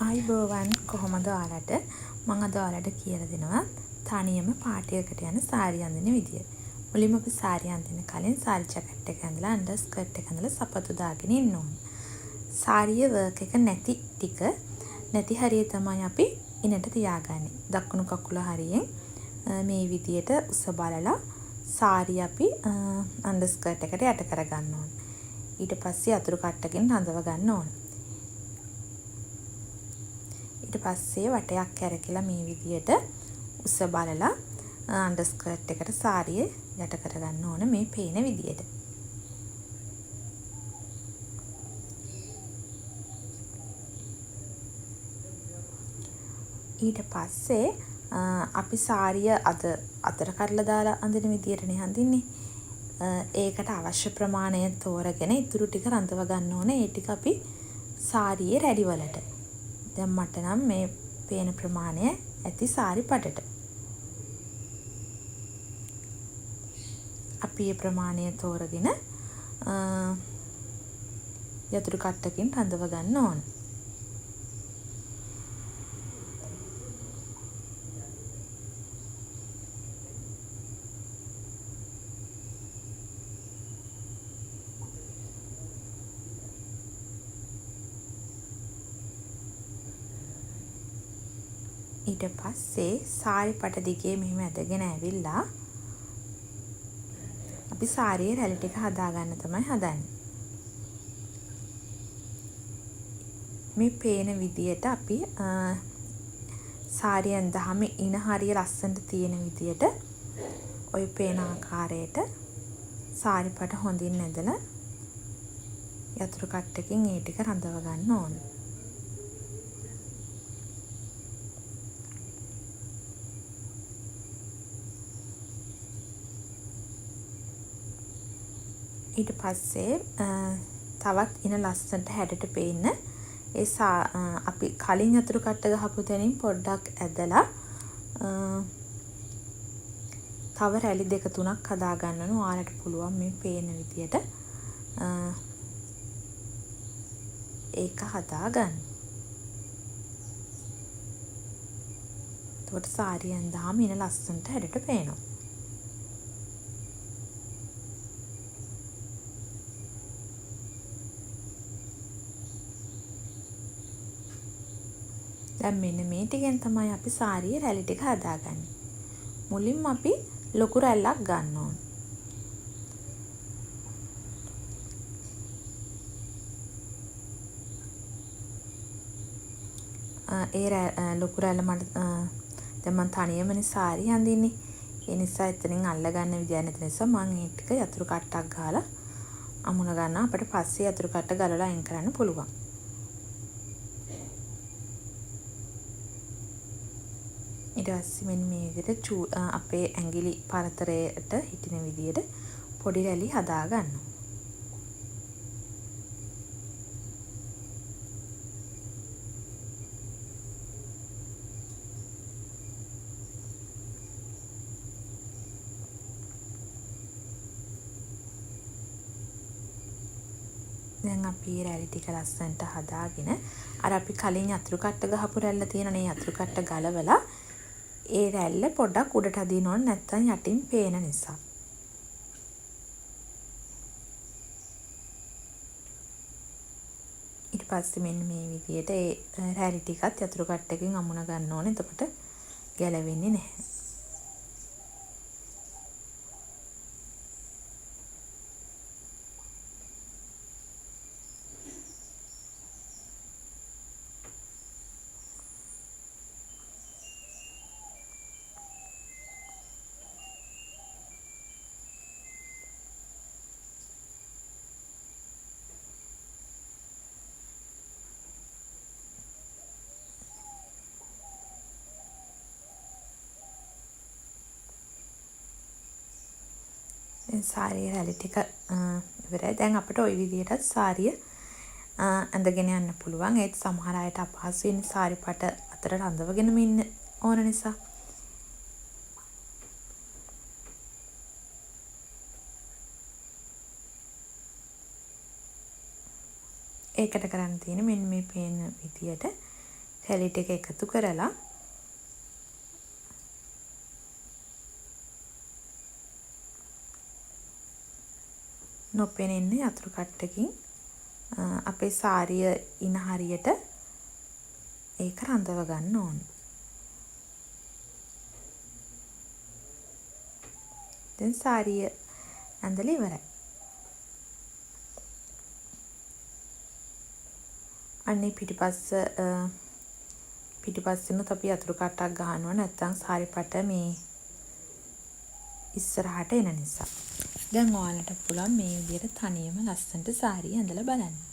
ආයිබෝවන් කොහොමද ඔයාලට මම අද ඔයාලට කියලා දෙනවා තනියම පාටියකට යන සාරි අඳින විදිය. මුලින්ම අපි සාරි අඳින්න කලින් සාරි ජැකට් එක ඇඳලා අන්ඩර් ස්කර්ට් එක ඇඳලා සපත්තු දාගෙන ඉන්න ඕන. සාරියේ වර්ක් එක නැති ටික නැති හරිය තමයි අපි ඉනට තියාගන්නේ. දකුණු කකුල හරියෙන් මේ විදියට උස බලලා සාරිය අපි අන්ඩර් ස්කර්ට් එකට යට කරගන්න ඕන. ඊට පස්සේ අතුරු කට්ටකින් රඳව ගන්න ඕන. ඊට පස්සේ වටයක් කැරකිලා මේ විදියට උස බලලා අන්ඩර් ස්කර්ට් එකට සාරිය යට කරගන්න ඕන මේ පේන විදියට. ඊට පස්සේ අපි සාරිය අතර කඩලා දාලා අඳින විදියටනේ අඳින්නේ. ඒකට අවශ්‍ය ප්‍රමාණය තෝරගෙන ඉතුරු ටික රඳව ගන්න ඕනේ. ඒ ටික අපි සාරියේ රැඩි වලට. දැන් මට නම් මේ පේන ප්‍රමාණය ඇති සාරි පටට. අපි මේ ප්‍රමාණය තෝරගෙන යතුරු කට්ටකින් රඳව ගන්න ඕන. ඊට පස්සේ සාරි පට දිගේ මෙහෙම ඇදගෙන ඇවිල්ලා අපි සාරියේ රැලි ටික හදාගන්න තමයි හදන්නේ. මේ පේන විදියට අපි සාරියෙන් දහම ඉන හරිය ලස්සනට තියෙන විදියට ඔය පේන ආකාරයට සාරි පට හොඳින් ඇදලා යතුරු කට්ටකින් ඒ ටික රඳව ගන්න ඕන. ඊට පස්සේ තවත් ඉන ලස්සනට හැඩට පේන්න අපි කලින් යතුරු කට්ට ගහපු තැනින් පොඩ්ඩක් ඇදලා තව රැලි 2-3ක් හදා ගන්න ඕන. ඔයාලට පුළුවන් මේ පේන විදියට ඒක හදා ගන්න. එතකොට සාරියෙන් දාම ඉන ලස්සනට හැඩට පේනවා. දැන් මෙන්න මේ ටිකෙන් තමයි අපි සාරියේ රැලි ටික හදාගන්නේ. මුලින්ම අපි ලොකු රැල්ලක් ගන්න ඕන. ලොකු රැල්ල මට දැන් මම තනියමනේ සාරිය අඳින්නේ. ඒ නිසා එතනින් අල්ල ගන්න විදියක් නැති නිසා මම ඒ ටික යතුරු කට්ටක් ගහලා අමුණ ගන්නවා. අපිට පස්සේ යතුරු කට්ට ගලලා අයින් කරන්න පුළුවන්. ඊට පස්සේ මෙන්න මේ විදිහට අපේ ඇඟිලි පරතරයට හිටින විදිහට පොඩි රැලි හදා ගන්නවා. දැන් අපි රැලි ටික ලස්සනට හදාගෙන අර අපි කලින් යතුරු කට්ට ගහපු රැල්ල තියෙනනේ යතුරු කට්ට ගලවලා ඒ රැල්ල පොඩ්ඩක් උඩට අදින්න ඕන නැත්නම් යටින් පේන නිසා. ඊට පස්සේ මෙන්න මේ විදිහට ඒ රැලි ටිකත් යතුරු කට්ටකින් අමුණ ගන්න ඕනේ. එතකොට ගැලවෙන්නේ නැහැ. සාරියේ රැලි ටික ඉවරයි. දැන් අපිට ওই විදිහට සාරිය ඇඳගෙන යන්න පුළුවන්. ඒත් සමහර අයට අපහසු වෙන සාරි පට අතර රඳවගෙනම ඉන්න ඕන නිසා. ඒකට කරන්න තියෙන්නේ මෙන්න මේ පේන විදියට හැලි ටික එකතු කරලා නොපෙනෙන්න යතුරු කට්ටකින් අපේ සාරිය ඉන හරියට ඒක රඳව ගන්න ඕනේ. දැන් සාරිය ඇඳලා ඉවරයි. අනේ පිටිපස්සෙනුත් අපි යතුරු කට්ටක් ගහනවා නැත්නම් සාරි පට මේ ඉස්සරහට එන නිසා. දැන් ඔයාලට පුළුවන් මේ විදිහට තනියම ලස්සනට සාරිය ඇඳලා බලන්න.